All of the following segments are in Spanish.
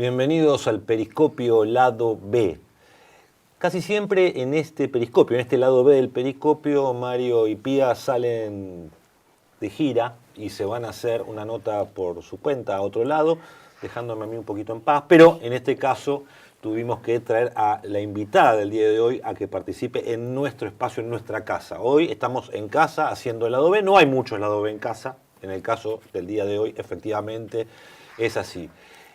Bienvenidos al Periscopio Lado B. Casi siempre en este periscopio, en este lado B del periscopio, Mario y Pía salen de gira y se van a hacer una nota por su cuenta a otro lado, dejándome a mí un poquito en paz, pero en este caso tuvimos que traer a la invitada del día de hoy a que participe en nuestro espacio, en nuestra casa. Hoy estamos en casa haciendo el lado B, no hay mucho lado B en casa, en el caso del día de hoy efectivamente es así.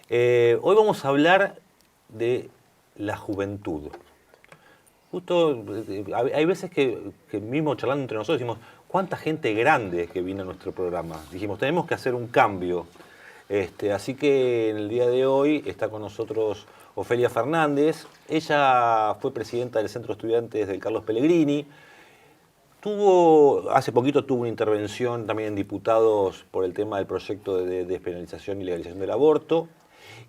Hoy vamos a hablar de la juventud. Justo, hay veces que mismo charlando entre nosotros decimos, ¿cuánta gente grande que viene a nuestro programa? Dijimos, tenemos que hacer un cambio. Así que en el día de hoy está con nosotros Ofelia Fernández. Ella fue presidenta del Centro de Estudiantes del Carlos Pellegrini. Hace poquito tuvo una intervención también en diputados por el tema del proyecto de despenalización y legalización del aborto.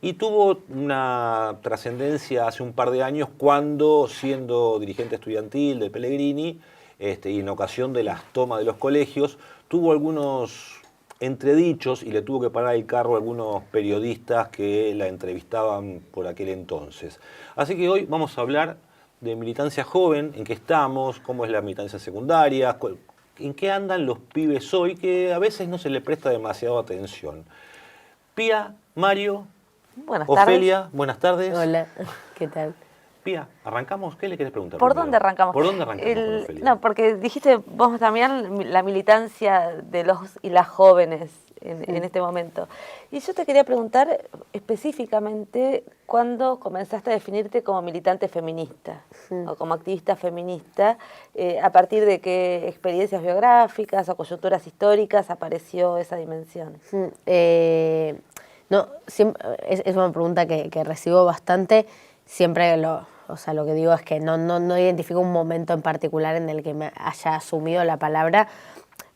Y tuvo una trascendencia hace un par de años cuando, siendo dirigente estudiantil de Pellegrini, y en ocasión de las tomas de los colegios, tuvo algunos entredichos y le tuvo que parar el carro a algunos periodistas que la entrevistaban por aquel entonces. Así que hoy vamos a hablar de militancia joven, en qué estamos, cómo es la militancia secundaria, en qué andan los pibes hoy, que a veces no se le presta demasiada atención. Pía, Mario... Buenas Ofelia, tardes. Buenas tardes. Hola, ¿qué tal? Pía, ¿arrancamos? ¿Qué le querés preguntar? ¿Por primero? dónde arrancamos? ¿Por dónde arrancamos con Ofelia? No, porque dijiste vos también la militancia de los y las jóvenes en este momento. Y yo te quería preguntar específicamente cuándo comenzaste a definirte como militante feminista o como activista feminista, a partir de qué experiencias biográficas o coyunturas históricas apareció esa dimensión. No, es una pregunta que recibo bastante. Siempre lo que digo es que no identifico un momento en particular en el que me haya asumido la palabra,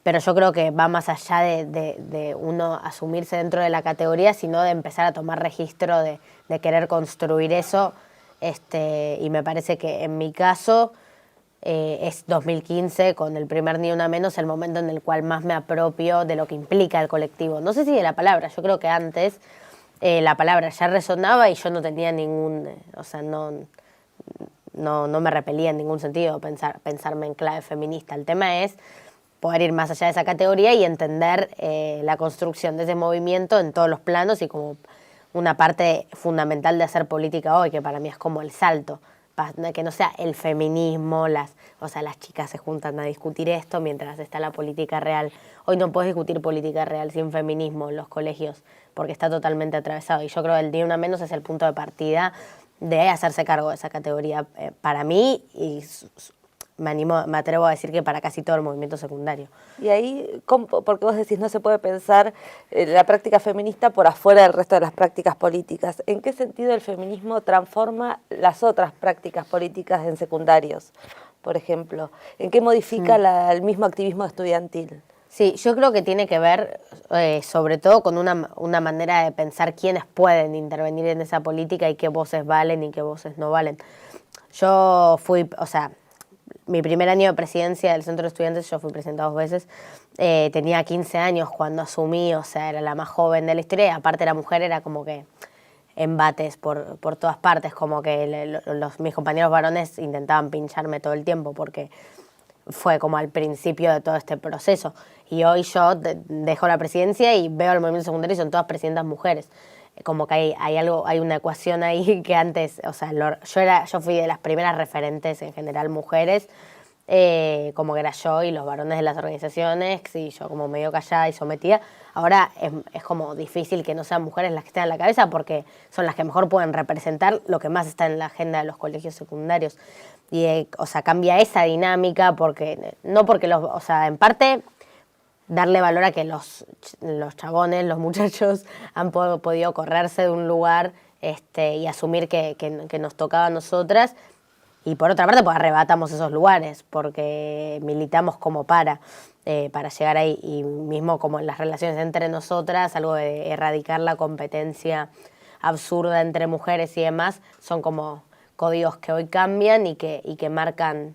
pero yo creo que va más allá de uno asumirse dentro de la categoría, sino de empezar a tomar registro de querer construir eso. Y me parece que en mi caso es 2015, con el primer Ni Una Menos, el momento en el cual más me apropio de lo que implica el colectivo. No sé si de la palabra, yo creo que antes la palabra ya resonaba y yo no tenía ningún, no me repelía en ningún sentido pensarme en clave feminista. El tema es poder ir más allá de esa categoría y entender la construcción de ese movimiento en todos los planos y como una parte fundamental de hacer política hoy, que para mí es como el salto. Que no sea el feminismo, las chicas se juntan a discutir esto mientras está la política real. Hoy no puedes discutir política real sin feminismo en los colegios porque está totalmente atravesado. Y yo creo que el Ni Una Menos es el punto de partida de hacerse cargo de esa categoría para mí y me atrevo a decir que para casi todo el movimiento secundario. Y ahí, porque vos decís no se puede pensar la práctica feminista por afuera del resto de las prácticas políticas. ¿En qué sentido el feminismo transforma las otras prácticas políticas en secundarios, por ejemplo? ¿En qué modifica el mismo activismo estudiantil? Sí, yo creo que tiene que ver sobre todo con una manera de pensar quiénes pueden intervenir en esa política y qué voces valen y qué voces no valen. Yo fui, mi primer año de presidencia del Centro de Estudiantes, yo fui presidenta 2 veces, tenía 15 años cuando asumí, era la más joven de la historia y aparte era mujer, era como que embates por todas partes, como que mis compañeros varones intentaban pincharme todo el tiempo porque fue como al principio de todo este proceso. Y hoy yo dejo la presidencia y veo el movimiento secundario y son todas presidentas mujeres. Como que hay una ecuación ahí que antes, yo fui de las primeras referentes en general mujeres, como que era yo y los varones de las organizaciones, y yo como medio callada y sometida. Ahora es como difícil que no sean mujeres las que estén en la cabeza porque son las que mejor pueden representar lo que más está en la agenda de los colegios secundarios. Y, cambia esa dinámica porque, no porque en parte darle valor a que los chabones, los muchachos han podido correrse de un lugar y asumir que nos tocaba a nosotras. Y por otra parte, pues arrebatamos esos lugares porque militamos como para llegar ahí. Y mismo como en las relaciones entre nosotras, algo de erradicar la competencia absurda entre mujeres y demás, son como códigos que hoy cambian y que marcan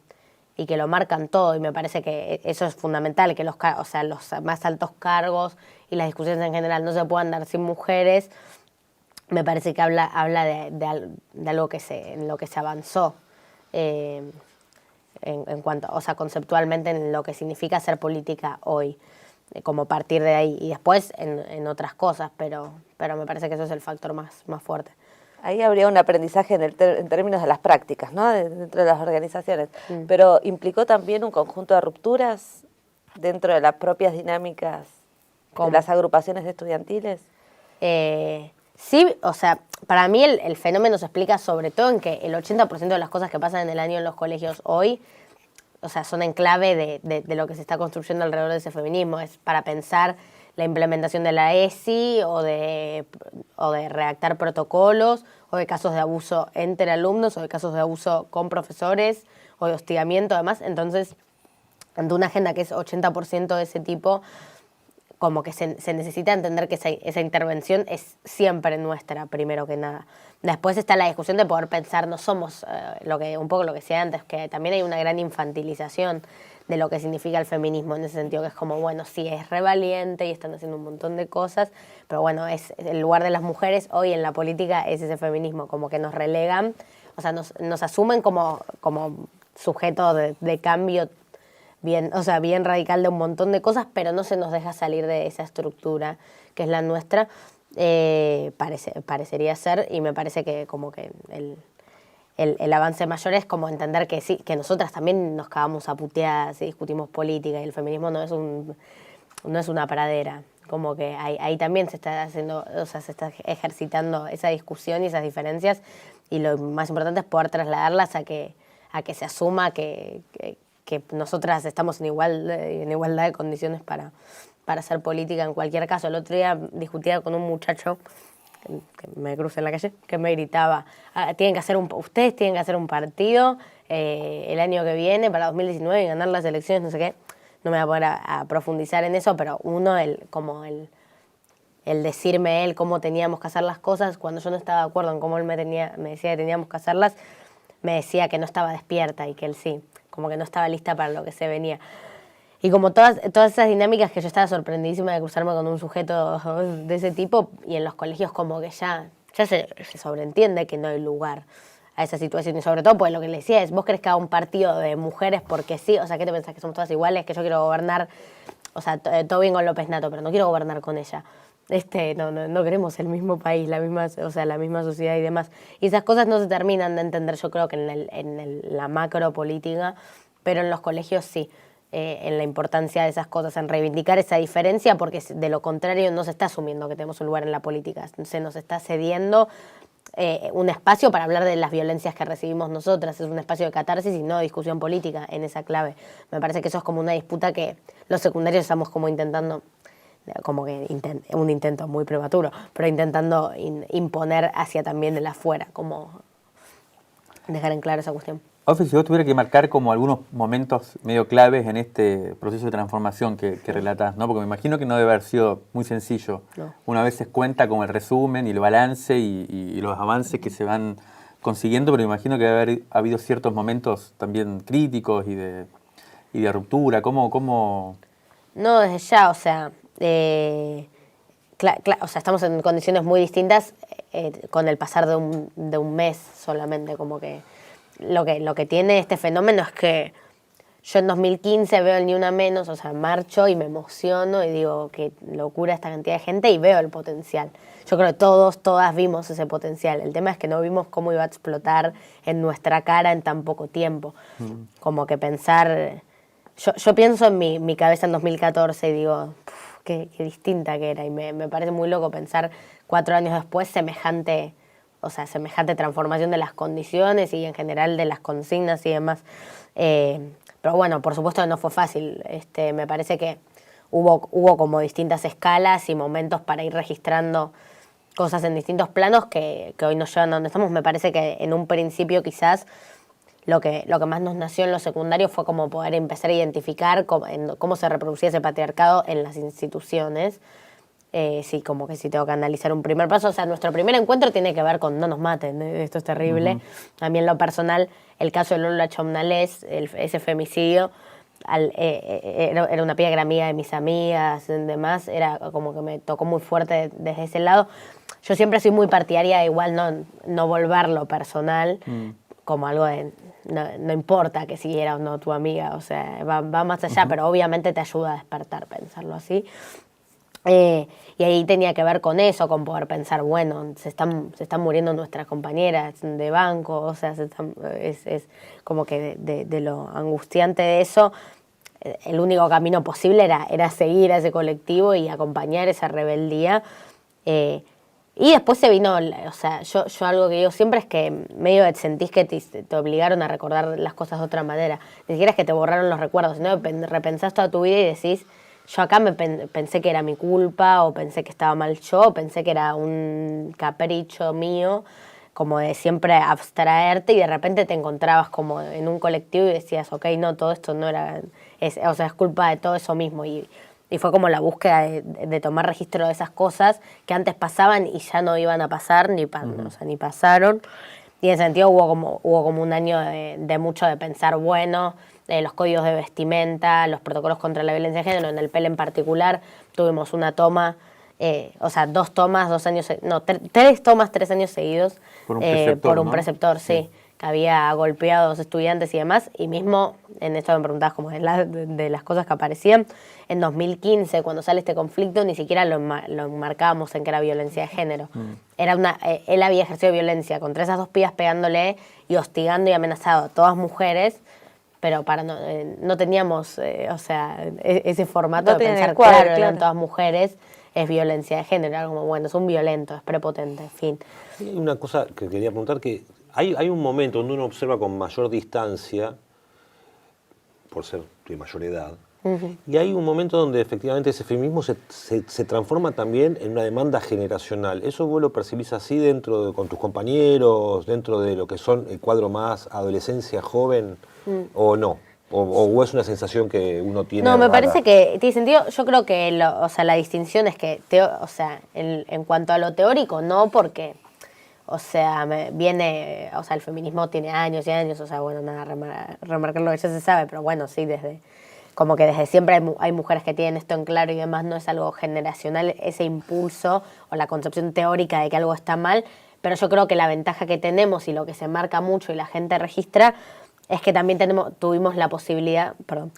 y que lo marcan todo, y me parece que eso es fundamental, que los más altos cargos y las discusiones en general no se puedan dar sin mujeres, me parece que habla de algo en lo que se avanzó. En cuanto, o sea, conceptualmente en lo que significa hacer política hoy, como partir de ahí, y después en otras cosas, pero me parece que eso es el factor más fuerte. Ahí habría un aprendizaje en términos de las prácticas, ¿no? Dentro de las organizaciones, pero implicó también un conjunto de rupturas dentro de las propias dinámicas de las agrupaciones estudiantiles. Sí, o sea, para mí el fenómeno se explica sobre todo en que el 80% de las cosas que pasan en el año en los colegios hoy, o sea, son en clave de lo que se está construyendo alrededor de ese feminismo. Es para pensar la implementación de la ESI o de redactar protocolos o de casos de abuso entre alumnos o de casos de abuso con profesores o de hostigamiento además. Entonces, ante una agenda que es 80% de ese tipo, como que se necesita entender que esa intervención es siempre nuestra, primero que nada. Después está la discusión de poder pensar, no somos un poco lo que decía antes, que también hay una gran infantilización de lo que significa el feminismo, en ese sentido que es como, bueno, sí, es re valiente y están haciendo un montón de cosas, pero bueno, es el lugar de las mujeres hoy en la política es ese feminismo, como que nos relegan, o sea, nos asumen como sujeto de cambio bien, o sea, bien radical de un montón de cosas, pero no se nos deja salir de esa estructura que es la nuestra, parecería ser, y me parece que como que el avance mayor es como entender que sí, que nosotras también nos cagamos a puteadas y discutimos política, y el feminismo no es una pradera, como que ahí también se está haciendo, o sea, se está ejercitando esa discusión y esas diferencias, y lo más importante es poder trasladarlas a que se asuma que nosotras estamos en igualdad de condiciones para hacer política en cualquier caso. El otro día discutía con un muchacho que me crucé en la calle, que me gritaba, ustedes tienen que hacer un partido el año que viene, para 2019, y ganar las elecciones, no sé qué. No me voy a poner a profundizar en eso, pero el decirme él cómo teníamos que hacer las cosas, cuando yo no estaba de acuerdo en cómo él me decía que teníamos que hacerlas, me decía que no estaba despierta y que él sí, como que no estaba lista para lo que se venía. Y como todas esas dinámicas que yo estaba sorprendidísima de cruzarme con un sujeto de ese tipo, y en los colegios como que ya se sobreentiende que no hay lugar a esa situación. Y sobre todo, pues lo que le decía es, vos querés que haga un partido de mujeres porque sí, o sea, ¿qué te pensás? Que somos todas iguales, que yo quiero gobernar, o sea, todo bien con López Nato, pero no quiero gobernar con ella. No queremos el mismo país, la misma sociedad y demás. Y esas cosas no se terminan de entender, yo creo que en la macro política, pero en los colegios sí. En la importancia de esas cosas, en reivindicar esa diferencia, porque de lo contrario no se está asumiendo que tenemos un lugar en la política, se nos está cediendo un espacio para hablar de las violencias que recibimos nosotras, es un espacio de catarsis y no de discusión política en esa clave. Me parece que eso es como una disputa que los secundarios estamos como intentando, como que un intento muy prematuro, pero intentando imponer hacia también el afuera, como dejar en claro esa cuestión. Ofi, si vos tuvieras que marcar como algunos momentos medio claves en este proceso de transformación que relatás, ¿no? Porque me imagino que no debe haber sido muy sencillo. No. Una vez se cuenta como el resumen y el balance y los avances que se van consiguiendo, pero me imagino que debe haber habido ciertos momentos también críticos y de ruptura. ¿Cómo? No, desde ya, o sea, o sea, estamos en condiciones muy distintas con el pasar de un mes solamente, como que lo que tiene este fenómeno es que yo en 2015 veo el Ni Una Menos, o sea, marcho y me emociono y digo, qué locura esta cantidad de gente, y veo el potencial. Yo creo que todas vimos ese potencial. El tema es que no vimos cómo iba a explotar en nuestra cara en tan poco tiempo. Como que pensar... Yo pienso en mi cabeza en 2014 y digo, qué distinta que era, y me parece muy loco pensar 4 años después semejante transformación de las condiciones y en general de las consignas y demás. Pero bueno, por supuesto que no fue fácil. Me parece que hubo como distintas escalas y momentos para ir registrando cosas en distintos planos que hoy nos llevan a donde estamos. Me parece que en un principio quizás lo que más nos nació en lo secundario fue como poder empezar a identificar cómo se reproducía ese patriarcado en las instituciones. Sí, como que sí tengo que analizar un primer paso. O sea, nuestro primer encuentro tiene que ver con no nos maten, esto es terrible. A mí en lo personal, el caso de Lola Chomnales, ese femicidio, era una piba que era amiga de mis amigas y demás, era como que me tocó muy fuerte desde ese lado. yo siempre soy muy partidaria de igual no volverlo personal como algo de, no importa que si era o no tu amiga, o sea, va más allá, pero obviamente te ayuda a despertar pensarlo así. Y ahí tenía que ver con eso, con poder pensar, bueno, se están muriendo nuestras compañeras de banco, o sea, es como que de lo angustiante de eso, el único camino posible era seguir a ese colectivo y acompañar esa rebeldía. Y después se vino, o sea, yo algo que digo siempre es que medio sentís que te obligaron a recordar las cosas de otra manera. Ni siquiera es que te borraron los recuerdos, sino que repensás toda tu vida y decís, yo acá pensé que era mi culpa, o pensé que estaba mal yo, o pensé que era un capricho mío, como de siempre abstraerte, y de repente te encontrabas como en un colectivo y decías, ok, no, todo esto no era, o sea, es culpa de todo eso mismo. Y fue como la búsqueda de tomar registro de esas cosas que antes pasaban y ya no iban a pasar, o sea, ni pasaron. Y en ese sentido hubo como un año de mucho de pensar, bueno, los códigos de vestimenta, los protocolos contra la violencia de género, en el PEL en particular tuvimos una toma, o sea, 2 tomas, 2 años, no, 3 tomas, 3 años seguidos por un preceptor, por un ¿no? preceptor, sí, que había golpeado a 2 estudiantes y demás, y mismo, en esto me preguntabas como de las cosas que aparecían, en 2015, cuando sale este conflicto, ni siquiera lo enmarcábamos en que era violencia de género. Era él había ejercido violencia contra esas 2 pibas pegándole y hostigando y amenazado a todas mujeres, pero no teníamos, o sea, ese formato No de tienen pensar, el cuadro, claro, eran claro. todas mujeres, es violencia de género, era como, bueno, es un violento, es prepotente, en fin. Hay una cosa que quería preguntar, que hay un momento donde uno observa con mayor distancia, por ser de mayor edad, y hay un momento donde efectivamente ese feminismo se transforma también en una demanda generacional. ¿Eso vos lo percibís así con tus compañeros, dentro de lo que son el cuadro más adolescencia joven, o no? ¿O es una sensación que uno tiene No, me rara? parece que tiene sentido. Yo creo que o sea, la distinción es que, o sea, en cuanto a lo teórico, no, porque, o sea, o sea, el feminismo tiene años y años, o sea, bueno, nada, remarcar lo que ya se sabe, pero bueno, sí, como que desde siempre hay mujeres que tienen esto en claro y demás, no es algo generacional, ese impulso o la concepción teórica de que algo está mal, pero yo creo que la ventaja que tenemos y lo que se marca mucho y la gente registra es que también tuvimos la posibilidad, perdón,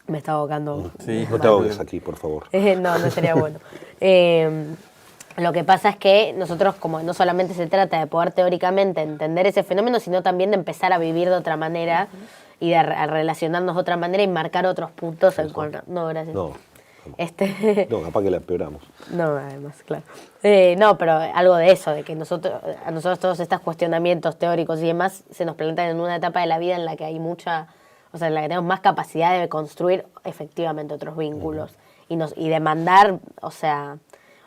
me está ahogando. Sí, No te ahogues aquí, por favor. No sería bueno. Lo que pasa es que nosotros, como no solamente se trata de poder teóricamente entender ese fenómeno, sino también de empezar a vivir de otra manera y de a relacionarnos de otra manera y marcar otros puntos en contra. No, gracias. No, No, capaz que la empeoramos. No, además, claro. No, pero algo de eso, de que a nosotros todos estos cuestionamientos teóricos y demás se nos plantean en una etapa de la vida en la que hay o sea, en la que tenemos más capacidad de construir efectivamente otros vínculos y demandar, o sea,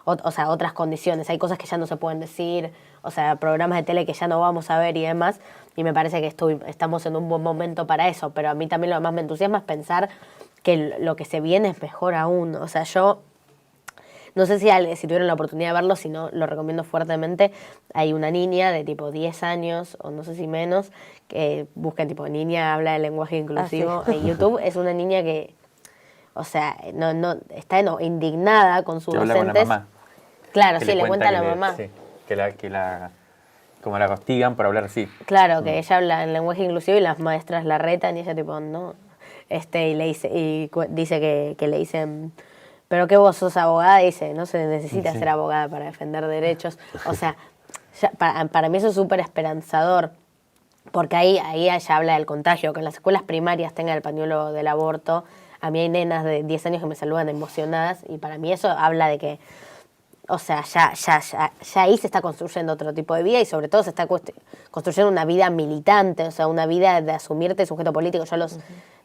otras condiciones. Hay cosas que ya no se pueden decir, o sea, programas de tele que ya no vamos a ver y demás, y me parece que estamos en un buen momento para eso, pero a mí también lo que más me entusiasma es pensar que lo que se viene es mejor aún. O sea, yo no sé si tuvieron la oportunidad de verlo, si no, lo recomiendo fuertemente. Hay una niña de tipo 10 años, o no sé si menos, que buscan tipo niña habla de lenguaje inclusivo en YouTube. Es una niña que, o sea, está indignada con sus Que habla docentes. con la mamá. Claro, Que sí, le cuenta a la que mamá. Sí, como la castigan por hablar así. Claro, que ella habla en lenguaje inclusivo y las maestras la retan y ella tipo, no. Y le dice que le dicen, pero que vos sos abogada, y dice, no se necesita ser abogada para defender derechos. O sea, para mí eso es súper esperanzador, porque ahí ella habla del contagio, que en las escuelas primarias tenga el pañuelo del aborto. A mí hay nenas de 10 años que me saludan emocionadas y para mí eso habla de que, o sea, ya ahí se está construyendo otro tipo de vida y sobre todo se está construyendo una vida militante, o sea, una vida de asumirte sujeto político. Yo a los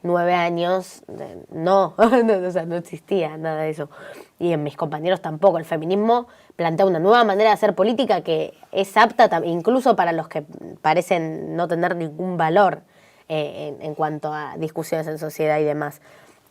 9 años, o sea, no existía nada de eso. Y en mis compañeros tampoco. El feminismo plantea una nueva manera de hacer política que es apta incluso para los que parecen no tener ningún valor en cuanto a discusiones en sociedad y demás.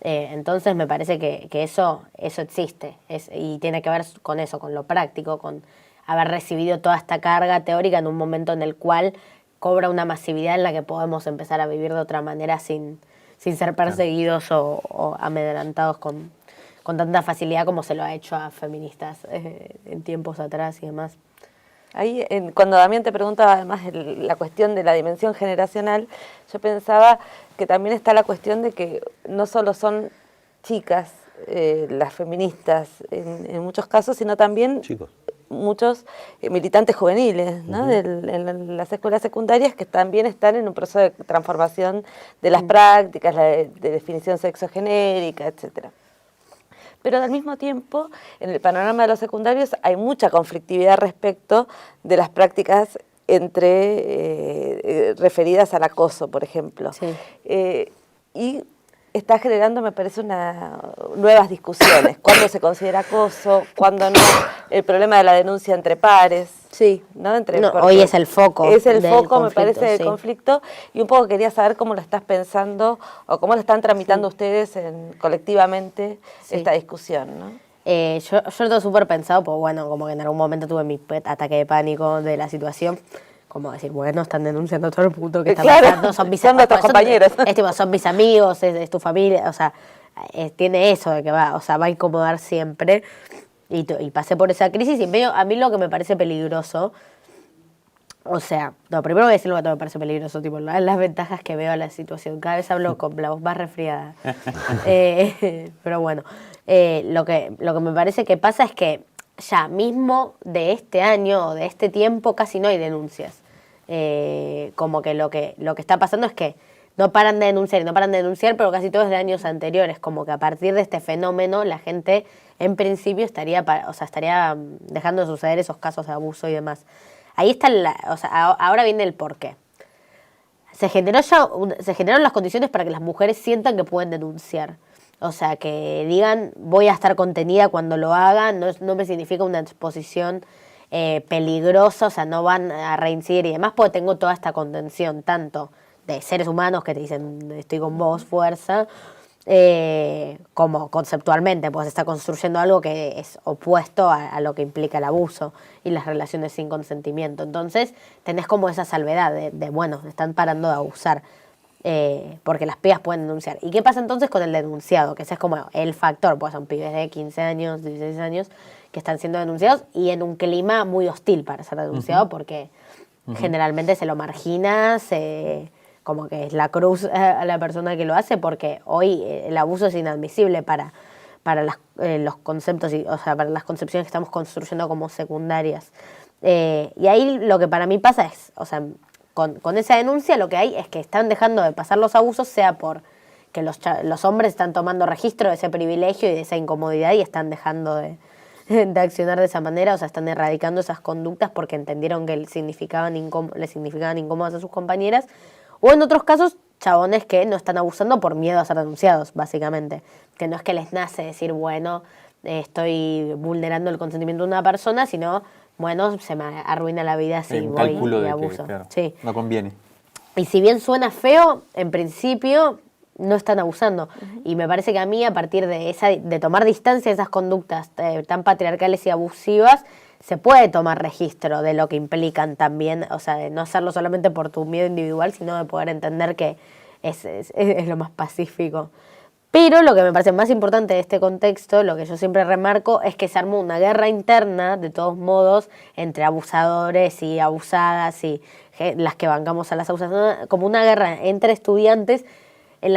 Entonces me parece que eso existe y tiene que ver con eso, con lo práctico, con haber recibido toda esta carga teórica en un momento en el cual cobra una masividad en la que podemos empezar a vivir de otra manera sin ser perseguidos o amedrentados con con tanta facilidad como se lo ha hecho a feministas en tiempos atrás y demás. Ahí, cuando Damián te preguntaba además la cuestión de la dimensión generacional, yo pensaba que también está la cuestión de que no solo son chicas las feministas en muchos casos, sino también Chicos. muchos militantes juveniles, ¿no? En las escuelas secundarias que también están en un proceso de transformación de las prácticas, de definición sexogenérica, etcétera. Pero al mismo tiempo, en el panorama de los secundarios hay mucha conflictividad respecto de las prácticas referidas al acoso, por ejemplo. Sí. Y está generando, me parece, nuevas discusiones. ¿Cuándo se considera acoso? ¿Cuándo no? El problema de la denuncia entre pares. Sí. ¿No? Hoy es el foco. Es el foco, me conflicto, parece, del sí. conflicto. Y un poco quería saber cómo lo estás pensando o cómo lo están tramitando ustedes colectivamente esta discusión, ¿no? Yo lo tengo súper pensado, pues bueno, como que en algún momento tuve mi ataque de pánico de la situación. Como decir, bueno, están denunciando todo el puto que está pasando, son nuestros compañeros. Son mis amigos, es tu familia, o sea, tiene eso de que va a incomodar siempre. Y pasé por esa crisis y a mí lo que me parece peligroso, o sea, primero voy a decir lo que me parece peligroso, tipo, las ventajas que veo a la situación. Cada vez hablo con la voz más resfriada. Pero bueno, lo que me parece que pasa es que ya mismo de este año o de este tiempo casi no hay denuncias. Como que lo que está pasando es que no paran de denunciar, pero casi todo es de años anteriores. Como que a partir de este fenómeno la gente en principio estaría dejando de suceder esos casos de abuso y demás. Ahí está ahora viene el porqué. Se generaron las condiciones para que las mujeres sientan que pueden denunciar. O sea, que digan, voy a estar contenida cuando lo haga, no me significa una exposición peligrosa, o sea, no van a reincidir y demás, porque tengo toda esta contención, tanto de seres humanos que te dicen, estoy con vos, fuerza, como conceptualmente, pues está construyendo algo que es opuesto a lo que implica el abuso y las relaciones sin consentimiento. Entonces, tenés como esa salvedad de bueno, están parando de abusar. Porque las pibas pueden denunciar. ¿Y qué pasa entonces con el denunciado? Que ese es como el factor, pues son pibes de 15 años, 16 años que están siendo denunciados y en un clima muy hostil para ser denunciado porque generalmente se lo margina, como que es la cruz a la persona que lo hace porque hoy el abuso es inadmisible para los conceptos, o sea, para las concepciones que estamos construyendo como secundarias. Y ahí lo que para mí pasa es, o sea, con esa denuncia lo que hay es que están dejando de pasar los abusos, sea por que los hombres están tomando registro de ese privilegio y de esa incomodidad y están dejando de accionar de esa manera, o sea, están erradicando esas conductas porque entendieron que les significaban incómodas a sus compañeras, o en otros casos, chabones que no están abusando por miedo a ser denunciados, básicamente, que no es que les nace decir, bueno, estoy vulnerando el consentimiento de una persona, sino... bueno, se me arruina la vida si voy y abuso. Claro, sí. No conviene. Y si bien suena feo, en principio no están abusando. Y me parece que a mí, a partir de tomar distancia de esas conductas tan patriarcales y abusivas, se puede tomar registro de lo que implican también, o sea, de no hacerlo solamente por tu miedo individual, sino de poder entender que es lo más pacífico. Pero lo que me parece más importante de este contexto, lo que yo siempre remarco, es que se armó una guerra interna, de todos modos, entre abusadores y abusadas y las que bancamos a las abusadas, como una guerra entre estudiantes en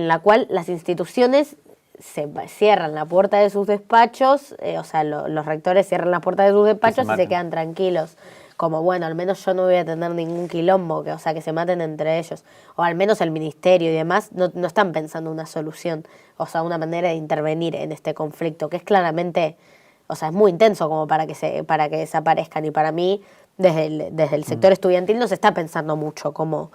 la cual las instituciones se cierran la puerta de sus despachos, o sea, los rectores cierran la puerta de sus despachos y se quedan tranquilos. Como, bueno, al menos yo no voy a tener ningún quilombo, o sea, que se maten entre ellos. O al menos el ministerio y demás no están pensando una solución, o sea, una manera de intervenir en este conflicto, que es claramente, o sea, es muy intenso como para que desaparezcan. Y para mí, desde el sector estudiantil no se está pensando mucho cómo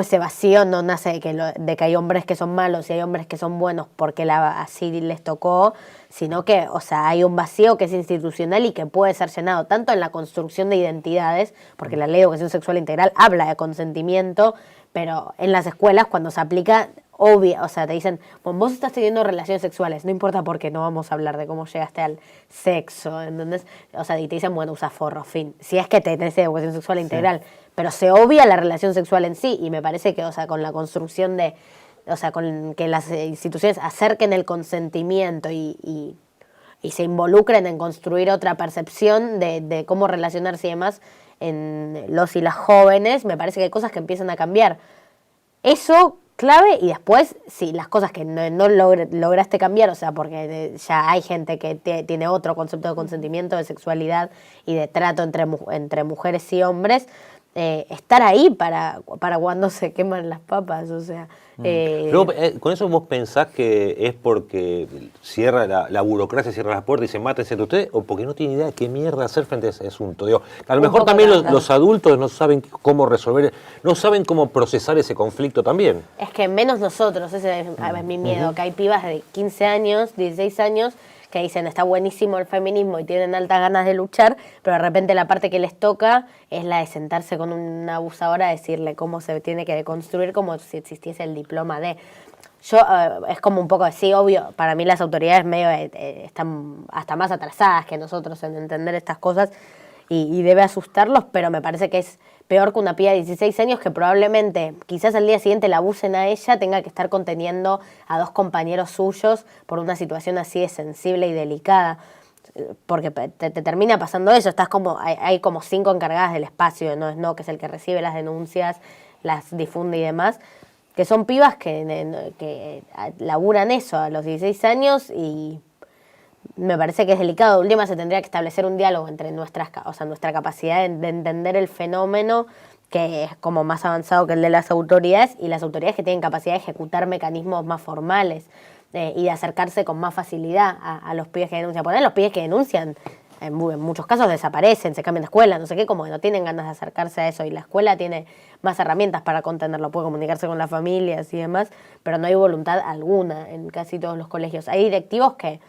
ese vacío no nace de que hay hombres que son malos y hay hombres que son buenos porque así les tocó, sino que, o sea, hay un vacío que es institucional y que puede ser llenado tanto en la construcción de identidades, porque la Ley de Educación Sexual Integral habla de consentimiento, pero en las escuelas cuando se aplica, o sea, te dicen, bueno, vos estás teniendo relaciones sexuales, no importa por qué, no vamos a hablar de cómo llegaste al sexo, ¿entendés? O sea, y te dicen, bueno, usa forro, fin. Si es que tenés educación sexual integral, pero se obvia la relación sexual en sí, y me parece que, o sea, con la construcción de o sea, con que las instituciones acerquen el consentimiento y se involucren en construir otra percepción de cómo relacionarse y demás en los y las jóvenes, me parece que hay cosas que empiezan a cambiar. Eso clave, y después, sí, las cosas que no lograste cambiar, o sea, porque ya hay gente que tiene otro concepto de consentimiento, de sexualidad y de trato entre mujeres y hombres, estar ahí para cuando se queman las papas, o sea... Luego, ¿con eso vos pensás que es porque cierra la burocracia, cierra las puertas y se mata entre ustedes, o porque no tienen idea de qué mierda hacer frente a ese asunto? Digo, a lo mejor también los adultos no saben cómo resolver, no saben cómo procesar ese conflicto también. Es que menos nosotros, ese es mi miedo, que hay pibas de 15 años, 16 años, que dicen está buenísimo el feminismo y tienen altas ganas de luchar, pero de repente la parte que les toca es la de sentarse con una abusadora a decirle cómo se tiene que deconstruir, como si existiese el diploma de... Yo, es como un poco así, obvio, para mí las autoridades medio están hasta más atrasadas que nosotros en entender estas cosas y debe asustarlos, pero me parece que es peor que una piba de 16 años que probablemente, quizás al día siguiente la abusen a ella, tenga que estar conteniendo a 2 compañeros suyos por una situación así de sensible y delicada. Porque te termina pasando eso, estás como hay como 5 encargadas del espacio, no que es el que recibe las denuncias, las difunde y demás, que son pibas que laburan eso a los 16 años y me parece que es delicado. De última se tendría que establecer un diálogo entre nuestra capacidad de entender el fenómeno, que es como más avanzado que el de las autoridades, y las autoridades que tienen capacidad de ejecutar mecanismos más formales y de acercarse con más facilidad a los pibes que denuncian. Poner los pibes que denuncian, en muchos casos desaparecen, se cambian de escuela, no sé qué, como que no tienen ganas de acercarse a eso, y la escuela tiene más herramientas para contenerlo, puede comunicarse con las familias y demás, pero no hay voluntad alguna en casi todos los colegios. Hay directivos que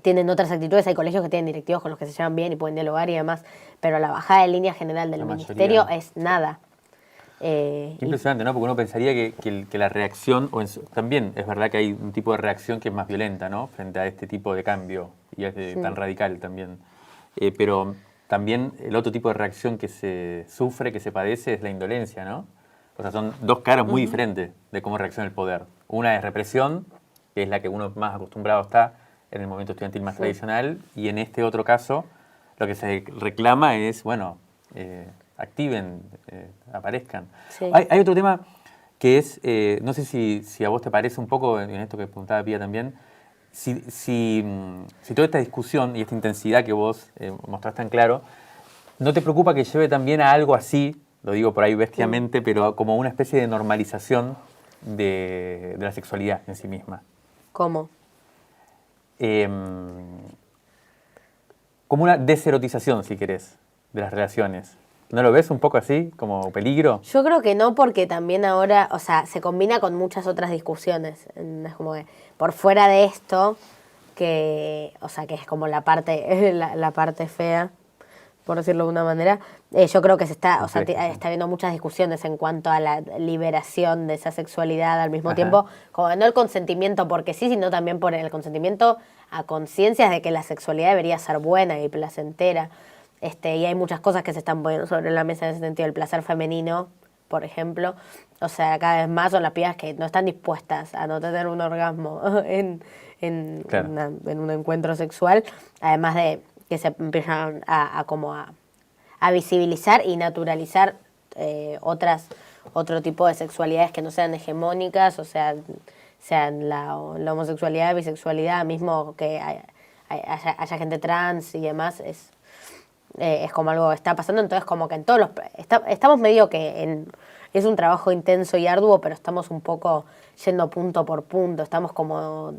tienen otras actitudes, hay colegios que tienen directivos con los que se llevan bien y pueden dialogar y demás, pero la bajada de línea general del ministerio es nada. Impresionante, ¿no? Porque uno pensaría que la reacción, también es verdad que hay un tipo de reacción que es más violenta, ¿no? Frente a este tipo de cambio, y es tan radical también. Pero también el otro tipo de reacción que se sufre, que se padece, es la indolencia, ¿no? O sea, son 2 caras muy diferentes de cómo reacciona el poder. Una es represión, que es la que uno más acostumbrado está en el movimiento estudiantil más tradicional, y en este otro caso lo que se reclama es, bueno, activen, aparezcan. Sí. Hay otro tema que es, no sé si a vos te parece un poco, en esto que preguntaba Pía también, si toda esta discusión y esta intensidad que vos mostrás tan claro, ¿no te preocupa que lleve también a algo así, lo digo por ahí bestiamente, pero como una especie de normalización de la sexualidad en sí misma? ¿Cómo? Como una deserotización, si querés, de las relaciones. ¿No lo ves un poco así, como peligro? Yo creo que no, porque también ahora, o sea, se combina con muchas otras discusiones. Es como que por fuera de esto, que es como la parte fea, por decirlo de una manera, yo creo que está habiendo muchas discusiones en cuanto a la liberación de esa sexualidad al mismo tiempo, como no el consentimiento porque sí, sino también por el consentimiento a conciencias de que la sexualidad debería ser buena y placentera. Y hay muchas cosas que se están poniendo sobre la mesa en ese sentido. El placer femenino, por ejemplo. O sea, cada vez más son las pibas que no están dispuestas a no tener un orgasmo en un encuentro sexual. Además de que se empiezan a visibilizar y naturalizar otro tipo de sexualidades que no sean hegemónicas, o sea, sean la homosexualidad, bisexualidad, mismo que haya gente trans y demás, es como algo que está pasando. Entonces como que en todos estamos medio que es un trabajo intenso y arduo, pero estamos un poco yendo punto por punto, estamos como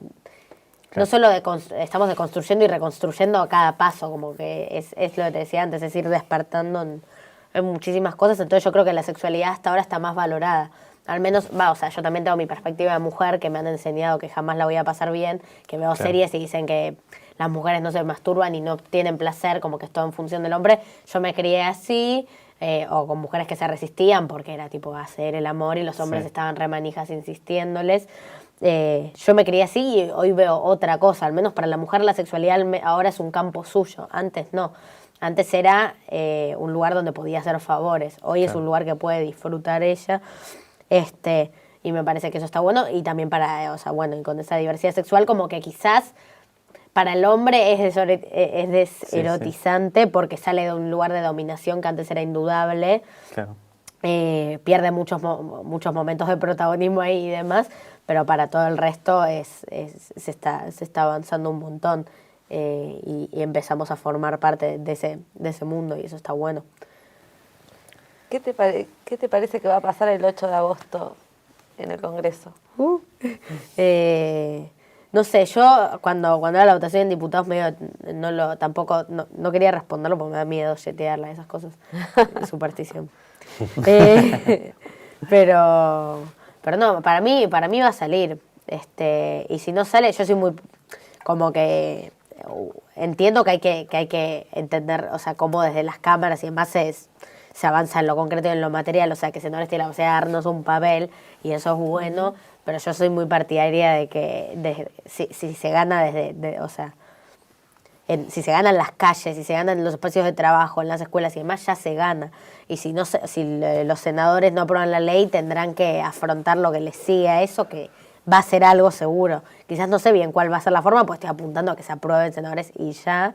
no solo estamos deconstruyendo y reconstruyendo a cada paso, como que es lo que te decía antes, es ir despertando en muchísimas cosas. Entonces yo creo que la sexualidad hasta ahora está más valorada. Al menos, yo también tengo mi perspectiva de mujer, que me han enseñado que jamás la voy a pasar bien, que veo series y dicen que las mujeres no se masturban y no tienen placer, como que es todo en función del hombre. Yo me crié así, o con mujeres que se resistían porque era tipo hacer el amor y los hombres estaban remanijas insistiéndoles. Yo me crié así y hoy veo otra cosa. Al menos para la mujer la sexualidad ahora es un campo suyo, antes no. Antes era un lugar donde podía hacer favores, hoy es un lugar que puede disfrutar ella. y me parece que eso está bueno, y también para, o sea, bueno, y con esa diversidad sexual como que quizás para el hombre es deserotizante porque sale de un lugar de dominación que antes era indudable. Claro. Pierde muchos momentos de protagonismo ahí y demás, pero para todo el resto se está avanzando un montón y empezamos a formar parte de ese mundo y eso está bueno. ¿Qué te parece que va a pasar el 8 de agosto en el Congreso? No sé, yo cuando era la votación en diputados tampoco no quería responderlo porque me da miedo yetearla, esas cosas, superstición. Pero no, para mí va a salir. Y si no sale, yo soy muy como que entiendo que hay que entender, o sea, cómo desde las cámaras y demás se avanza en lo concreto y en lo material, o sea, que Senadores tiene la posibilidad de darnos un papel y eso es bueno, pero yo soy muy partidaria de que si se gana o sea, si se gana en las calles, si se gana en los espacios de trabajo, en las escuelas y demás, ya se gana. Y si los senadores no aprueban la ley, tendrán que afrontar lo que les sigue a eso, que va a ser algo seguro. Quizás no sé bien cuál va a ser la forma, pues estoy apuntando a que se aprueben senadores y ya.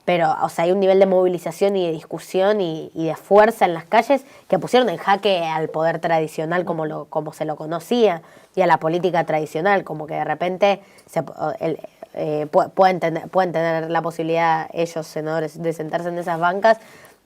Pero, o sea, hay un nivel de movilización y de discusión y de fuerza en las calles que pusieron en jaque al poder tradicional como se lo conocía y a la política tradicional, como que de repente pueden tener la posibilidad ellos, senadores, de sentarse en esas bancas,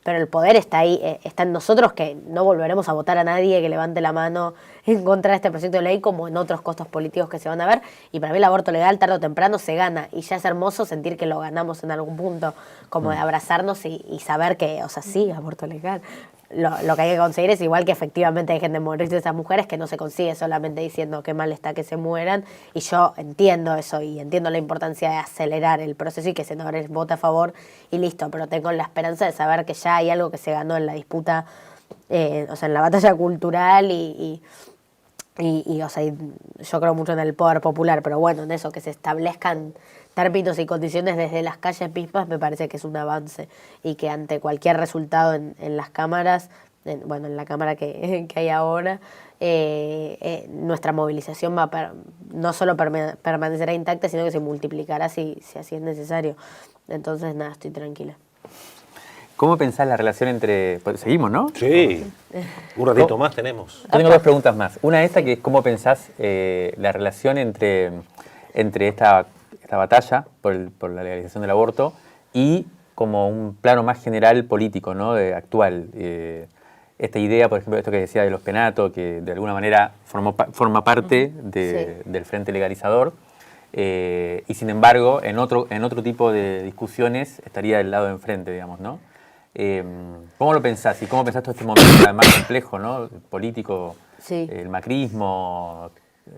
pero el poder está ahí, está en nosotros, que no volveremos a votar a nadie que levante la mano en contra de este proyecto de ley, como en otros costos políticos que se van a ver. Y para mí el aborto legal tarde o temprano se gana, y ya es hermoso sentir que lo ganamos en algún punto, como de abrazarnos y saber que, o sea, sí, aborto legal. Lo que hay que conseguir es igual que efectivamente dejen de morirse esas mujeres, que no se consigue solamente diciendo qué mal está que se mueran, y yo entiendo eso y entiendo la importancia de acelerar el proceso y que senadores vote a favor y listo, pero tengo la esperanza de saber que ya hay algo que se ganó en la disputa, o sea, en la batalla cultural y o sea, yo creo mucho en el poder popular, pero bueno, en eso, que se establezcan términos y condiciones desde las calles mismas, me parece que es un avance y que ante cualquier resultado en las cámaras, en la cámara que hay ahora, nuestra movilización no solo permanecerá intacta, sino que se multiplicará si así es necesario. Entonces, nada, estoy tranquila. ¿Cómo pensás la relación entre... pues, seguimos, ¿no? Sí, un ratito más tenemos. Yo tengo dos preguntas más. Una esta, que es cómo pensás la relación entre esta batalla por la legalización del aborto y como un plano más general político, ¿no? Actual. Esta idea, por ejemplo, esto que decía de los penatos, que de alguna manera forma parte del frente legalizador, y sin embargo, en otro tipo de discusiones estaría del lado de enfrente, digamos, ¿no? ¿Cómo lo pensás? ¿Y cómo pensás todo este momento además complejo, ¿no? Político, Sí. el macrismo,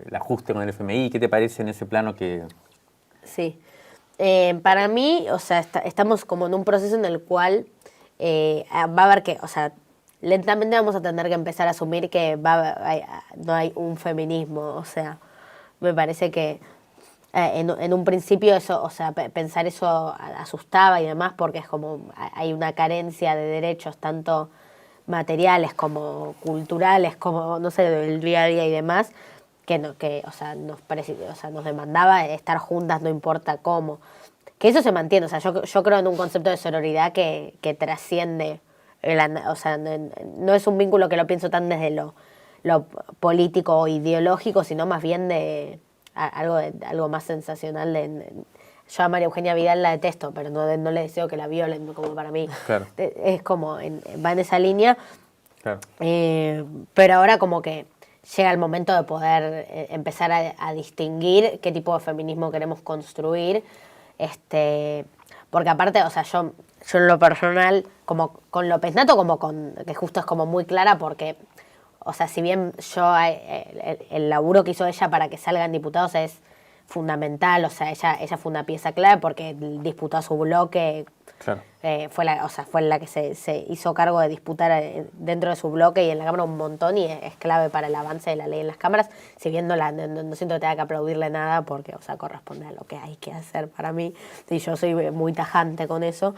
el ajuste con el FMI? ¿Qué te parece en ese plano que...? Sí. Para mí, o sea, estamos como en un proceso en el cual va a haber que, o sea, lentamente vamos a tener que empezar a asumir que no hay un feminismo, o sea, me parece que en un principio eso, o sea, pensar eso asustaba y demás, porque es como hay una carencia de derechos tanto materiales como culturales, como, no sé, del día a día y demás, o sea, nos demandaba estar juntas, no importa cómo. Que eso se mantiene, o sea, yo creo en un concepto de sororidad que trasciende, o sea, no es un vínculo que lo pienso tan desde lo político o ideológico, sino más bien de algo más sensacional. Yo a María Eugenia Vidal la detesto, pero no le deseo que la violen, como para mí. Claro. Es como, va en esa línea. Claro. Pero ahora como que llega el momento de poder empezar a distinguir qué tipo de feminismo queremos construir. Porque aparte, o sea, yo en lo personal, como con López Nato, que justo es como muy clara, porque, o sea, si bien el laburo que hizo ella para que salgan diputados es fundamental, o sea, ella fue una pieza clave porque disputó a su bloque. Claro. Fue la que se hizo cargo de disputar dentro de su bloque y en la Cámara un montón, y es clave para el avance de la ley en las cámaras, si bien no siento que tenga que aplaudirle nada porque, o sea, corresponde a lo que hay que hacer para mí, y yo soy muy tajante con eso.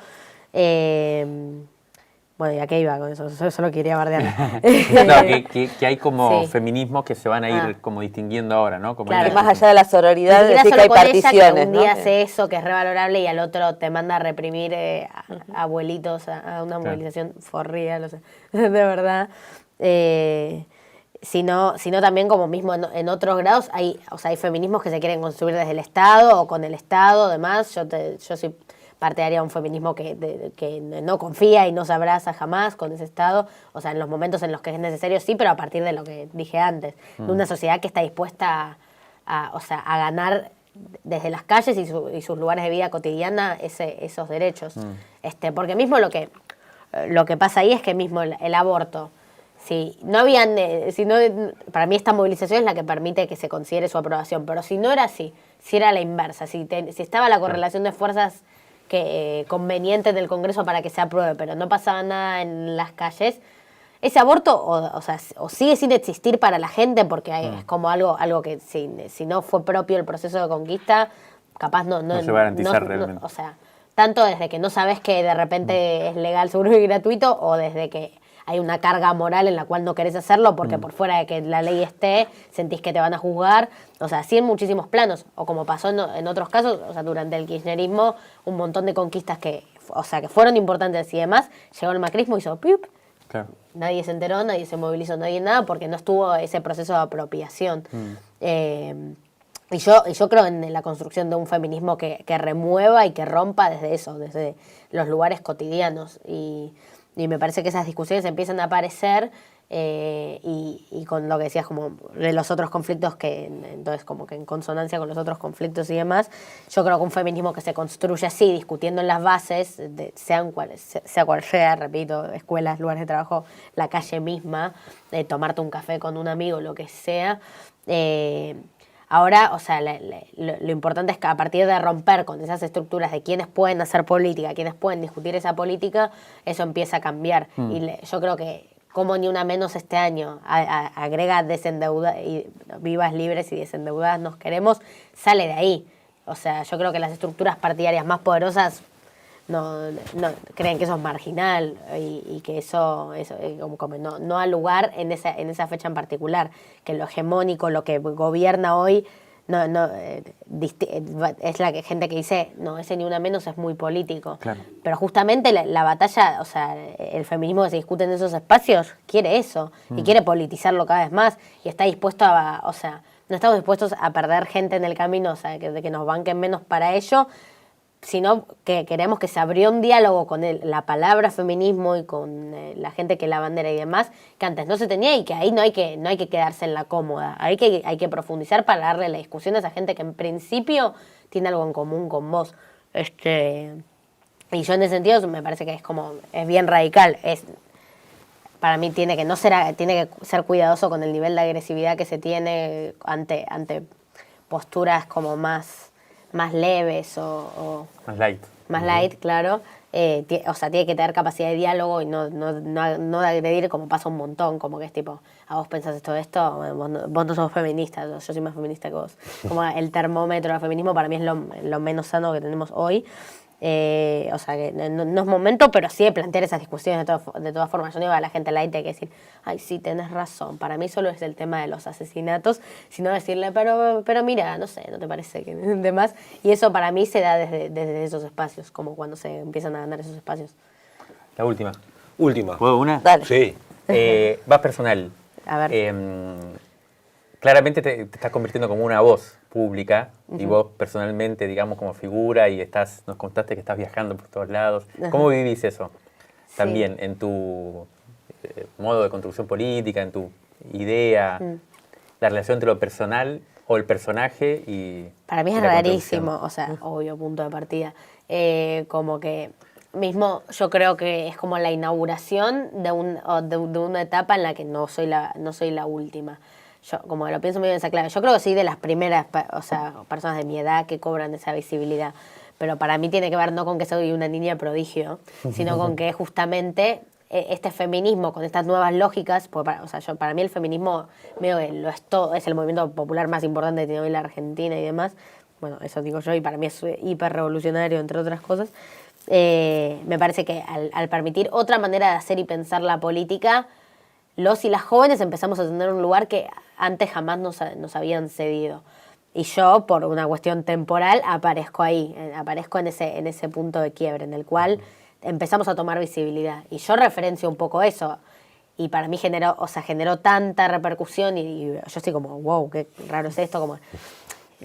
Bueno, ¿y a qué iba con eso? Solo quería bardear. No, que hay como Sí. feminismos que se van a ir como distinguiendo ahora, ¿no? Como Claro. Que en- más allá de la sororidad, Ni siquiera decir que hay solo con ella, que particiones, un ¿no? día hace eso, que es revalorable, y al otro te manda a reprimir abuelitos a una Claro. movilización forría, de verdad. Sino también como mismo en otros grados hay, o sea, hay feminismos que se quieren construir desde el Estado o con el Estado, además. Yo soy partidaria de un feminismo que no confía y no se abraza jamás con ese Estado, o sea, en los momentos en los que es necesario sí, pero a partir de lo que dije antes, de una sociedad que está dispuesta o sea, a ganar desde las calles y sus lugares de vida cotidiana esos derechos. Porque mismo lo que pasa ahí es que mismo el aborto, si no habían, para mí esta movilización es la que permite que se considere su aprobación, pero si no era así, si era la inversa, si estaba la correlación de fuerzas conveniente del Congreso para que se apruebe, pero no pasaba nada en las calles, ese aborto o sigue sin existir para la gente, porque es como algo que si no fue propio el proceso de conquista, capaz no se va a garantizar realmente. o sea, tanto desde que no sabes que de repente es legal, seguro y gratuito, o desde que hay una carga moral en la cual no querés hacerlo porque por fuera de que la ley esté, sentís que te van a juzgar. O sea, sí en muchísimos planos. O como pasó en otros casos, o sea, durante el kirchnerismo, un montón de conquistas que fueron importantes y demás, llegó el macrismo y hizo ¡piup! Claro. Nadie se enteró, nadie se movilizó, nadie nada, porque no estuvo ese proceso de apropiación. Y yo creo en la construcción de un feminismo que remueva y que rompa desde eso, desde los lugares cotidianos. Y me parece que esas discusiones empiezan a aparecer y con lo que decías como de los otros conflictos, que entonces como que en consonancia con los otros conflictos y demás, yo creo que un feminismo que se construye así, discutiendo en las bases, sea cual sea, repito, escuelas, lugares de trabajo, la calle misma, tomarte un café con un amigo, lo que sea. Ahora, o sea, lo importante es que a partir de romper con esas estructuras de quiénes pueden hacer política, quiénes pueden discutir esa política, eso empieza a cambiar. Y yo creo que como ni una menos este año agrega vivas, libres y desendeudadas nos queremos, sale de ahí. O sea, yo creo que las estructuras partidarias más poderosas no creen que eso es marginal y que eso como no ha lugar en esa fecha en particular, que lo hegemónico, lo que gobierna hoy es la gente que dice no, ese ni una menos es muy político. Claro. Pero justamente la batalla, o sea, el feminismo que se discute en esos espacios quiere eso y quiere politizarlo cada vez más y está dispuesto o sea, no estamos dispuestos a perder gente en el camino, o sea, de que nos banquen menos para ello, sino que queremos que se abrió un diálogo con la palabra feminismo y con la gente que la bandera y demás, que antes no se tenía, y que ahí no hay que quedarse en la cómoda, hay que profundizar para darle la discusión a esa gente que en principio tiene algo en común con vos. Y yo en ese sentido me parece que es bien radical. Para mí tiene que ser cuidadoso con el nivel de agresividad que se tiene ante posturas como más leves o Más light. más light, claro. O sea, tiene que tener capacidad de diálogo y no de agredir, como pasa un montón, como que es tipo, a vos pensás esto, bueno, vos no sos feminista, yo soy más feminista que vos. Como el termómetro del feminismo para mí es lo menos sano que tenemos hoy. O sea, que no es momento, pero sí de plantear esas discusiones de todas formas. Yo no iba a la gente light hay que decir, ay, sí, tenés razón, para mí solo es el tema de los asesinatos, sino decirle, pero mira, no sé, ¿no te parece que demás? Y eso para mí se da desde esos espacios, como cuando se empiezan a ganar esos espacios. La última. Última. ¿Puedo una? Dale. Sí. Más personal. A ver. Claramente te estás convirtiendo como una voz pública y vos personalmente, digamos, como figura y nos contaste que estás viajando por todos lados. ¿Cómo vivís eso? También en tu modo de construcción política, en tu idea, la relación entre lo personal o el personaje y para mí es la rarísimo, construcción. o sea, obvio, punto de partida. Como que mismo yo creo que es como la inauguración de una etapa en la que no soy la última. Yo como que lo pienso medio en esa clave. Yo creo que soy de las primeras, o sea, personas de mi edad que cobran esa visibilidad. Pero para mí tiene que ver no con que soy una niña prodigio, sino con que justamente este feminismo con estas nuevas lógicas, porque para mí el feminismo es el movimiento popular más importante que tiene hoy la Argentina y demás. Bueno, eso digo yo, y para mí es hiper revolucionario, entre otras cosas. Me parece que al permitir otra manera de hacer y pensar la política, los y las jóvenes empezamos a tener un lugar que antes jamás nos habían cedido. Y yo, por una cuestión temporal, aparezco ahí, aparezco en ese punto de quiebre en el cual empezamos a tomar visibilidad. Y yo referencio un poco eso. Y para mí generó tanta repercusión y yo estoy como, wow, qué raro es esto, como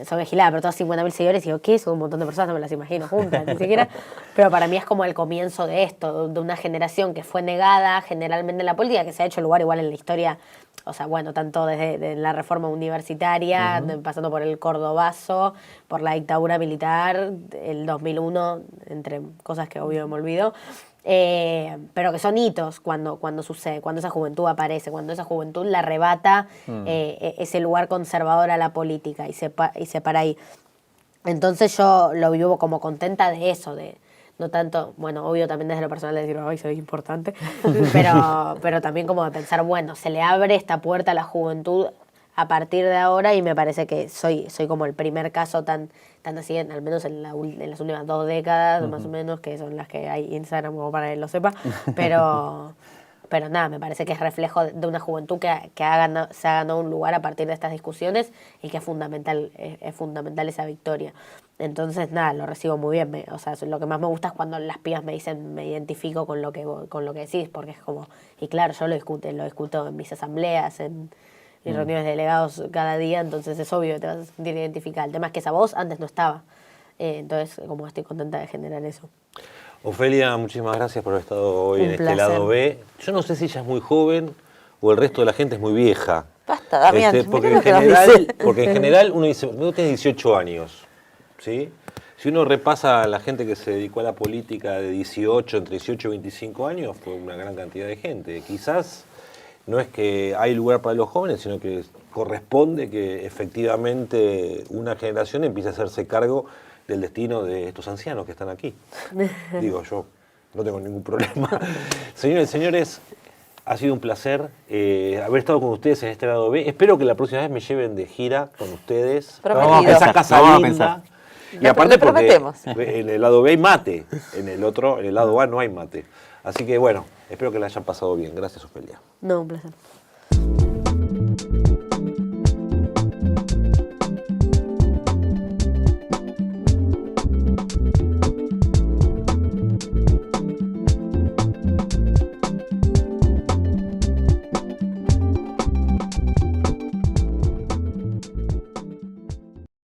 soy vigilada, pero todas 50.000 seguidores y digo, ¿qué? Son un montón de personas, no me las imagino juntas, ni siquiera. Pero para mí es como el comienzo de esto, de una generación que fue negada generalmente en la política, que se ha hecho lugar igual en la historia, o sea, bueno, tanto desde la reforma universitaria, pasando por el Cordobazo, por la dictadura militar, el 2001, entre cosas que obvio me olvido. Pero que son hitos cuando sucede, cuando esa juventud aparece, cuando esa juventud le arrebata ese lugar conservador a la política y se para ahí. Entonces yo lo vivo como contenta de eso, de no tanto, bueno, obvio también desde lo personal de decir, ay, soy importante, pero también como de pensar, bueno, se le abre esta puerta a la juventud a partir de ahora y me parece que soy como el primer caso tan así, al menos en las últimas 2 décadas, más o menos, que son las que hay Instagram, como para que lo sepa, pero nada, me parece que es reflejo de una juventud que se ha ganado un lugar a partir de estas discusiones y que es fundamental esa victoria. Entonces, nada, lo recibo muy bien. O sea, lo que más me gusta es cuando las pibas me dicen, me identifico con lo que decís, porque es como, y claro, yo lo discuto en mis asambleas, en mis reuniones de delegados cada día, entonces es obvio que te vas a sentir identificada. El tema es que esa voz antes no estaba. Entonces, como estoy contenta de generar eso. Ofelia, muchísimas gracias por haber estado hoy Un en este placer. lado B. Yo no sé si ella es muy joven o el resto de la gente es muy vieja. Basta, Damián, Porque mirá en lo que nos general, dice. porque en general uno dice, uno tiene 18 años, ¿sí? Si uno repasa a la gente que se dedicó a la política de 18, entre 18 y 25 años, fue una gran cantidad de gente. Quizás no es que hay lugar para los jóvenes, sino que corresponde que efectivamente una generación empiece a hacerse cargo del destino de estos ancianos que están aquí. Digo, yo no tengo ningún problema. Señores, señores, ha sido un placer haber estado con ustedes en este lado B. Espero que la próxima vez me lleven de gira con ustedes. Prometido. A esa casa Vamos a linda. Y Lo aparte porque prometemos. en el lado B hay mate, en el lado A no hay mate. Así que bueno, espero que la hayan pasado bien. Gracias, Ofelia. No, un placer.